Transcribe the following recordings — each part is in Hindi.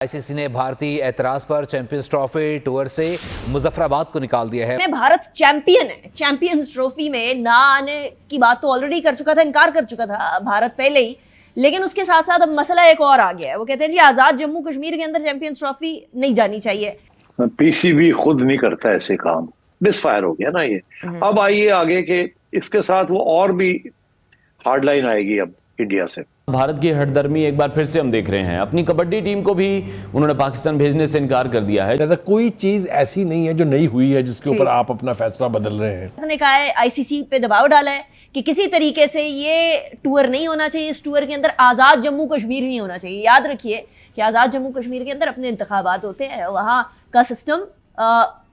आईसीसी ने भारतीय ऐतराज पर चैंपियंस ट्रॉफी टूर से मुजफ्फराबाद को निकाल दिया है। भारत चैंपियन है, चैंपियंस ट्रॉफी में ना आने की बात तो ऑलरेडी कर चुका था, इनकार कर चुका था भारत पहले ही। लेकिन उसके साथ साथ अब मसला एक और आ गया है। वो कहते हैं जी आजाद जम्मू कश्मीर के अंदर चैंपियंस ट्रॉफी नहीं जानी चाहिए। पीसीबी खुद नहीं करता ऐसे काम, मिसफायर हो गया ना ये। अब आइए आगे के इसके साथ वो और भी हार्ड लाइन आएगी अब इंडिया से। भारत की हठधर्मी एक बार फिर से हम देख रहे हैं। अपनी कबड्डी टीम को भी उन्होंने पाकिस्तान भेजने से इनकार कर दिया है। ऐसा कोई चीज ऐसी नहीं है जो नहीं हुई है जिसके ऊपर आप अपना फैसला बदल रहे हैं। उन्होंने कहा है, आईसीसी पे दबाव डाला है कि किसी तरीके से ये टूर नहीं होना चाहिए। इस टूर के अंदर आजाद जम्मू कश्मीर नहीं होना चाहिए। याद रखिए कि आजाद जम्मू कश्मीर के अंदर अपने इंतखाबात होते हैं, वहां का सिस्टम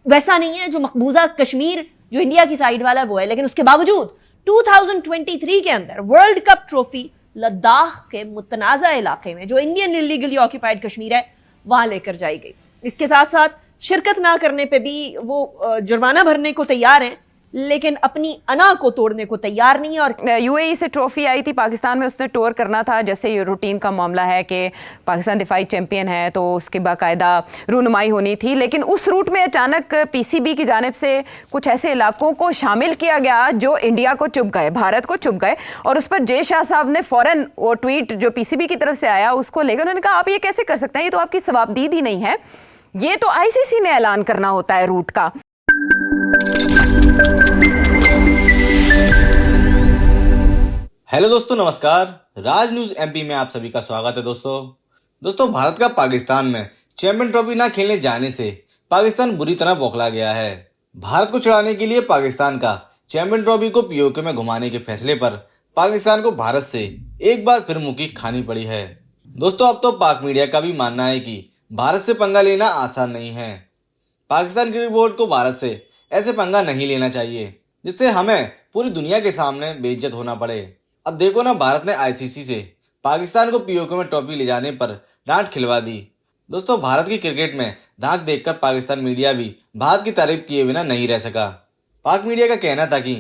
वैसा नहीं है जो मकबूजा कश्मीर जो इंडिया की साइड वाला वो है। लेकिन उसके बावजूद 2023 के अंदर वर्ल्ड कप ट्रॉफी लद्दाख के मुतनाज़ा इलाके में, जो इंडियन इलीगली ऑक्यूपाइड कश्मीर है, वहां लेकर जाई गई। इसके साथ साथ शिरकत ना करने पे भी वो जुर्माना भरने को तैयार हैं, लेकिन अपनी अना को तोड़ने को तैयार नहीं है। और यूएई से ट्रॉफी आई थी पाकिस्तान में, उसने टूर करना था। जैसे ये रूटीन का मामला है कि पाकिस्तान दिफाई चैंपियन है तो उसकी बाकायदा रूनुमाई होनी थी। लेकिन उस रूट में अचानक पीसीबी की जानिब से कुछ ऐसे इलाकों को शामिल किया गया जो इंडिया को चुभ गए, भारत को चुभ गए। और उस पर जय शाह साहब ने फौरन वो ट्वीट जो पीसीबी की तरफ से आया उसको लेकर उन्होंने कहा आप ये कैसे कर सकते हैं, ये तो आपकी सवाबदीदी नहीं है, ये तो आईसीसी ने ऐलान करना होता है रूट का। हेलो दोस्तों, नमस्कार। राज न्यूज एमपी में आप सभी का स्वागत है। दोस्तों भारत का पाकिस्तान में चैंपियन ट्रॉफी ना खेलने जाने से पाकिस्तान बुरी तरह बौखला गया है। भारत को चिढ़ाने के लिए पाकिस्तान का चैंपियन ट्रॉफी को पीओके में घुमाने के फैसले पर पाकिस्तान को भारत से एक बार फिर मुंह खानी पड़ी है। दोस्तों अब तो पाक मीडिया का भी मानना है कि भारत से पंगा लेना आसान नहीं है। पाकिस्तान क्रिकेट बोर्ड को भारत से ऐसे पंगा नहीं लेना चाहिए जिससे हमें पूरी दुनिया के सामने बेइज्जत होना पड़े। अब देखो ना, भारत ने आईसीसी से पाकिस्तान को पीओके में ट्रॉफी ले जाने पर डांट खिलवा दी। दोस्तों भारत की क्रिकेट में धाक देखकर पाकिस्तान मीडिया भी भारत की तारीफ किए बिना नहीं रह सका। पाक मीडिया का कहना था कि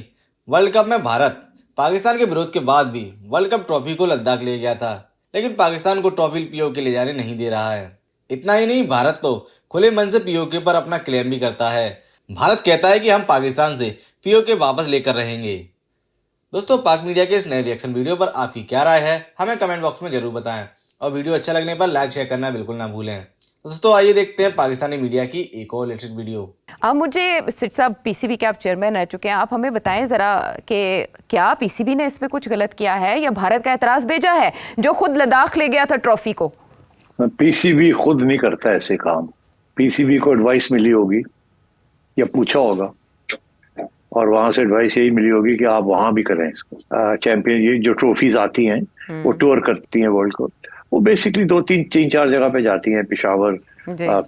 वर्ल्ड कप में भारत पाकिस्तान के विरोध के बाद भी वर्ल्ड कप ट्रॉफी को लद्दाख ले गया था, लेकिन पाकिस्तान को ट्रॉफी पीओके ले जाने नहीं दे रहा है। इतना ही नहीं, भारत तो खुले मन से पीओके पर अपना क्लेम भी करता है। भारत कहता है कि हम पाकिस्तान से पीओके वापस लेकर रहेंगे। दोस्तों पाक मीडिया के इस नए रिएक्शन वीडियो पर आपकी क्या राय है, हमें कमेंट बॉक्स में जरूर बताएं और वीडियो अच्छा लगने पर लाइक शेयर करना बिल्कुल ना भूलें। दोस्तों आइए देखते हैं पाकिस्तानी मीडिया की एक और लेटेस्ट वीडियो। आप मुझे सिट साहब पीसीबी के आप चेयरमैन रह चुके हैं, आप हमें बताएं जरा कि क्या पीसीबी ने इसमें कुछ गलत किया है या भारत का एतराज भेजा है जो खुद लद्दाख ले गया था ट्रॉफी को? पीसीबी खुद नहीं करता ऐसे काम। पीसीबी को एडवाइस मिली होगी या पूछा होगा और वहां से एडवाइस यही मिली होगी कि आप वहां भी करें इसको। चैंपियन ये जो ट्रॉफीज आती हैं वो टूर करती हैं वर्ल्ड को, वो बेसिकली 2-3-4 जगह पे जाती हैं, पेशावर,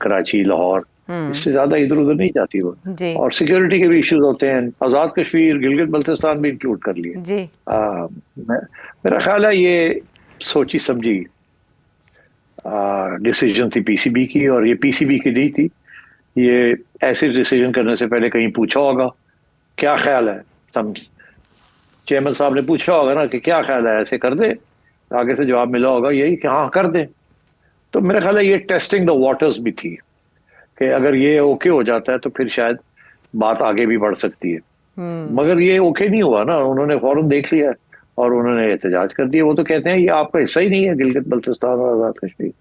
कराची, लाहौर, इससे ज्यादा इधर उधर नहीं जाती वो। और सिक्योरिटी के भी इश्यूज होते हैं। आजाद कश्मीर, गिलगित बल्तिस्तान भी इंक्लूड कर लिए। मेरा ख्याल है ये सोची समझी डिसीजन थी पीसीबी की, और ये पीसीबी की नहीं थी। ये ऐसे डिसीजन करने से पहले कहीं पूछा होगा क्या ख्याल है। चेयरमैन साहब ने पूछा होगा ना कि क्या ख्याल है, ऐसे कर दे। आगे से जवाब मिला होगा यही कि हाँ कर दे। तो मेरा ख्याल है ये टेस्टिंग द वाटर्स भी थी कि अगर ये ओके हो जाता है तो फिर शायद बात आगे भी बढ़ सकती है। मगर ये ओके नहीं हुआ ना, उन्होंने फौरन देख लिया और उन्होंने एहतजाज कर दिया। वो तो कहते हैं ये आपका हिस्सा ही नहीं है, गिलगित बल्तिस्तान और आजाद कश्मीर,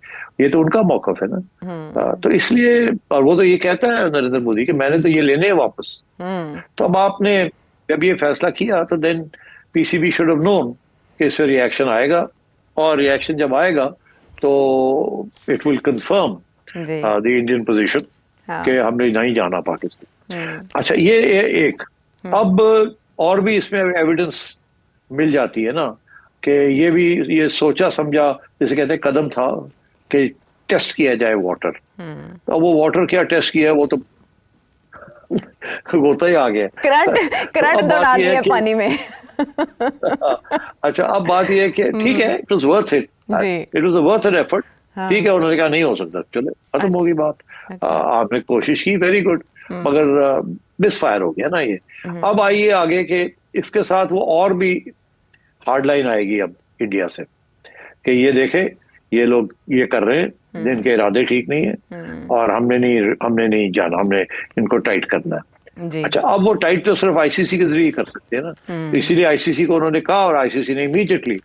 ये तो उनका मौकफ है ना। तो इसलिए, और वो तो ये कहता है नरेंद्र मोदी कि मैंने तो ये लेने हैं वापस। तो अब आपने जब ये फैसला किया तो then PCB should have known कि इस पर रिएक्शन आएगा, और रिएक्शन जब आएगा तो it will confirm the Indian position कि हमने नहीं जाना पाकिस्तान। अच्छा ये एक अब और भी इसमें एविडेंस मिल जाती है ना कि ये भी ये सोचा समझा, जैसे कहते हैं कदम था कि टेस्ट किया जाए वाटर। तो वो वाटर क्या टेस्ट किया, वो तो होता ही आ गया, करंट दौड़ा दिया पानी में। अच्छा अब बात ये है कि ठीक है, it was worth it, it was a worth an effort. ठीक है, उन्होंने कहा नहीं हो सकता, चले खत्म होगी बात। आपने कोशिश की, वेरी गुड, मगर मिसफायर हो गया ना ये। अब आइए आगे के इसके साथ वो और भी हार्ड लाइन आएगी अब इंडिया से कि ये देखें ये लोग ये कर रहे हैं, इनके इरादे ठीक नहीं है और हमने नहीं जाना, हमने इनको टाइट करना है। जी अच्छा, अब वो टाइट तो सिर्फ आईसीसी के जरिए कर सकते हैं ना, तो इसीलिए आईसीसी को उन्होंने कहा और आईसीसी ने इमीडिएटली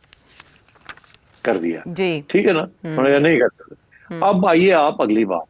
कर दिया। जी ठीक है ना, उन्होंने कहा नहीं कर सकते। अब आइए आप अगली बात,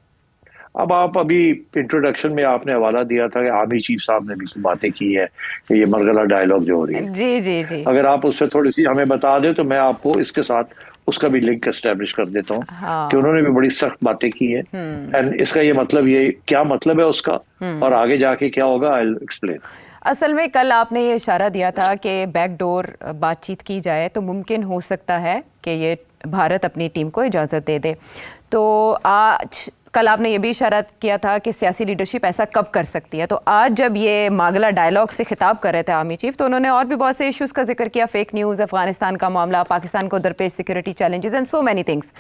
अब आप अभी इंट्रोडक्शन में आपने हवाला दिया था कि आर्मी चीफ साहब ने भी बातें की है कि ये मरगला डायलॉग जो हो रही है, जी जी जी अगर आप उससे थोड़ी सी हमें बता दें तो मैं आपको इसके साथ उसका भी लिंक एस्टेब्लिश कर देता हूँ हाँ। कि उन्होंने भी बड़ी सख्त बातें की है एंड इसका ये मतलब, ये क्या मतलब है उसका और आगे जाके क्या होगा, आई विल एक्सप्लेन। असल में कल आपने ये इशारा दिया था कि बैकडोर बातचीत की जाए तो मुमकिन हो सकता है कि ये भारत अपनी टीम को इजाज़त दे दे। तो आज कल आपने ये भी इशारा किया था कि सियासी लीडरशिप ऐसा कब कर सकती है। तो आज जब ये मागला डायलॉग से खिताब कर रहे थे आर्मी चीफ, तो उन्होंने और भी बहुत से इश्यूज़ का जिक्र किया, फेक न्यूज़, अफगानिस्तान का मामला, पाकिस्तान को दरपेश security challenges and so many things.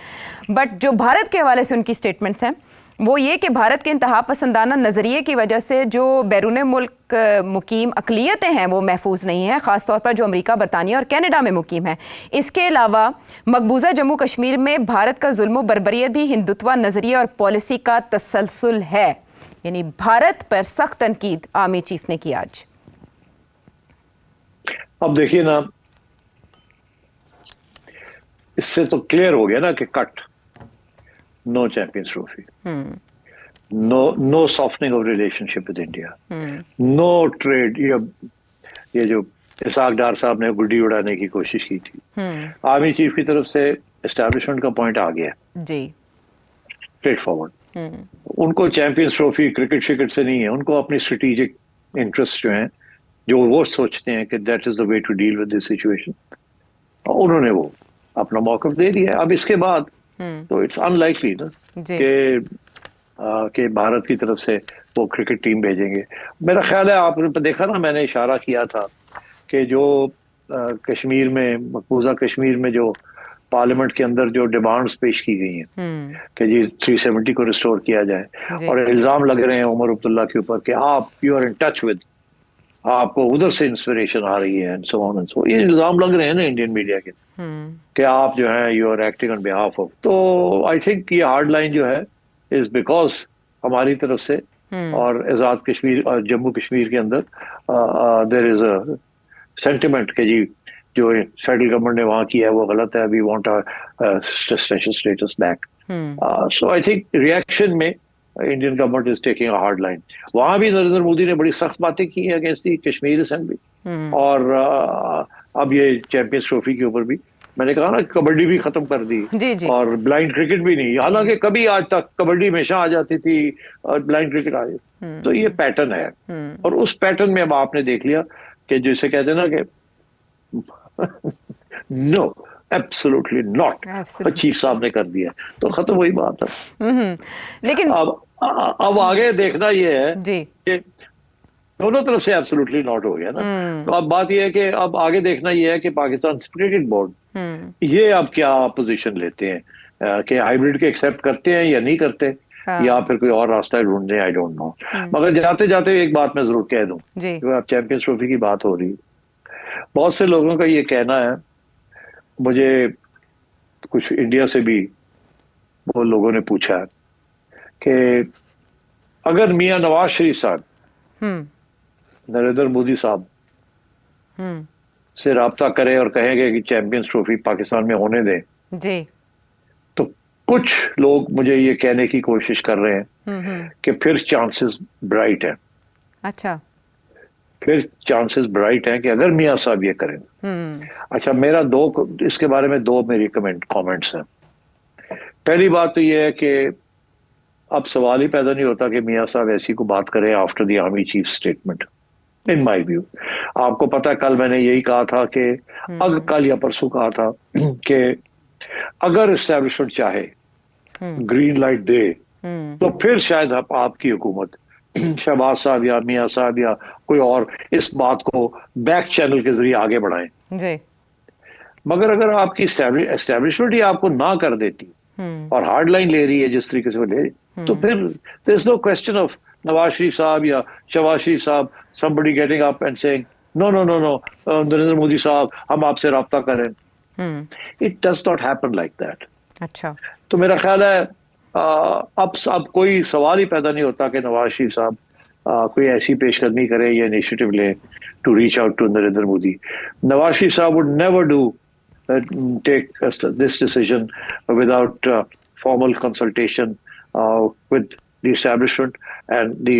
But जो भारत के हवाले से उनकी स्टेटमेंट्स हैं वो ये कि भारत के इंतहा पसंदाना नज़रिए की वजह से जो बैरून मुल्क मुकीम अक़लियतें हैं वो महफूज नहीं हैं, ख़ासतौर पर जो अमेरिका, बरतानिया और कनाडा में मुकीम हैं। इसके अलावा मकबूजा जम्मू कश्मीर में भारत का जुल्म बर्बरियत भी हिंदुत्व नज़रिए और पॉलिसी का तसलसल है। यानी भारत पर सख्त तनकीद आर्मी चीफ ने की आज। अब देखिए ना, इससे तो क्लियर हो गया ना कि cut, no Champions Trophy, no softening of relationship with India, no trade. ये जो इसाक डार साहब ने गुड्डी उड़ाने की कोशिश की थी, आर्मी चीफ की तरफ से एस्टैब्लिशमेंट का पॉइंट आ गया जी, स्ट्रेट फॉरवर्ड। उनको चैंपियंस ट्रॉफी क्रिकेट शिकेट से नहीं है, उनको अपनी स्ट्रेटेजिक इंटरेस्ट जो हैं, जो वो सोचते हैं कि that is the way to deal with this situation, उन्होंने वो अपना मौक़िफ़ दे दिया। अब इसके बाद तो इट्स अनलाइकली ना कि भारत की तरफ से वो क्रिकेट टीम भेजेंगे। मेरा ख्याल है, आपने देखा ना, मैंने इशारा किया था कि जो कश्मीर में, मकबूजा कश्मीर में जो पार्लियामेंट के अंदर जो डिमांड्स पेश की गई हैं कि जी 370 को रिस्टोर किया जाए, और इल्ज़ाम लग रहे हैं उमर अब्दुल्ला के ऊपर कि आप you are in touch with, आपको उधर से इंस्पिरेशन आ रही है and so on and so. ये इल्ज़ाम लग रहे हैं ना इंडियन मीडिया के कि आप जो है you are acting on behalf of. तो आई थिंक ये हार्ड लाइन जो है इज बिकॉज हमारी तरफ से और आज़ाद कश्मीर और जम्मू कश्मीर के अंदर देयर इज अ सेंटिमेंट कि जी जो फेडरल गवर्नमेंट ने वहाँ किया है वो गलत है, we want special status back. So I think reaction में Indian government is taking a hard line. वहाँ भी नरेंद्र मोदी ने बड़ी सख्त बातें की हैं अगेंस्ट दी कश्मीर असेंबली, और अब ये चैंपियंस ट्रॉफी के ऊपर भी मैंने कहा ना, कबड्डी भी खत्म कर दी जी। और ब्लाइंड क्रिकेट भी नहीं, हालांकि कभी आज तक कबड्डी हमेशा आ जाती थी और ब्लाइंड क्रिकेट आ जाती। तो ये पैटर्न है, और उस पैटर्न में अब आपने देख लिया कि जैसे कहते हैं ना कि नो एब्सोल्युटली नॉट, चीफ साहब ने कर दिया, तो खत्म वही बात है। लेकिन अब आगे देखना ये है जी कि दोनों तरफ से एब्सोल्युटली नॉट हो गया ना, तो अब बात यह है कि अब आगे देखना यह है कि पाकिस्तान क्रिकेट बोर्ड ये अब क्या पोजीशन लेते हैं, कि हाइब्रिड के एक्सेप्ट करते हैं या नहीं करते, या फिर कोई और रास्ता ढूंढते हैं, आई डोंट नो। मगर जाते जाते एक बात मैं जरूर कह दूं, अब चैंपियंस ट्रॉफी की बात हो रही है, बहुत से लोगों का ये कहना है, मुझे कुछ इंडिया से भी वो लोगों ने पूछा है कि अगर मियां नवाज शरीफ साहब नरेंद्र मोदी साहब से राब्ता करें और कहेंगे कि चैंपियंस ट्रॉफी पाकिस्तान में होने दें, जी, तो कुछ लोग मुझे ये कहने की कोशिश कर रहे हैं कि फिर चांसेस ब्राइट हैं। अच्छा, फिर चांसेस ब्राइट हैं कि अगर मियां साहब ये करें। अच्छा, मेरा इसके बारे में दो मेरी कमेंट्स हैं। पहली बात तो ये है कि अब सवाल ही पैदा नहीं होता कि मियां साहब ऐसी को बात करें after the army chief statement, in my view. आपको पता है कल मैंने यही कहा था कि कल या परसों कहा था कि अगर एस्टेब्लिशमेंट चाहे ग्रीन लाइट दे तो फिर शायद आपकी हुकूमत, शहबाज साहब या मियां साहब या कोई और, इस बात को बैक चैनल के जरिए आगे बढ़ाएं जी। मगर अगर आपकी एस्टेब्लिशमेंट ही आपको ना कर देती और हार्ड लाइन ले रही है जिस तरीके से वो ले, तो फिर there is no question of Nawaz Sharif sahab या शहबाज शरीफ साहब somebody getting up and saying no Narendra Modi साहब हम आपसे राब्ता करें। It does not happen like that. अच्छा, तो मेरा ख्याल है अब कोई सवाल ही पैदा नहीं होता कि नवाज शरीफ साहब कोई ऐसी पेशकदमी करे या इनिशिएटिव ले to reach out to Narendra Modi. Nawaz Sharif sahab would never do take this decision without formal consultation with the establishment and the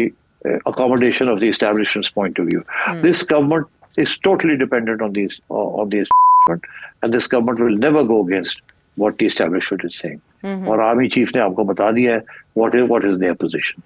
accommodation of the establishment's point of view. This government is totally dependent on the establishment, and this government will never go against what the establishment is saying. और आर्मी चीफ ने आपको बता दिया है what is their position.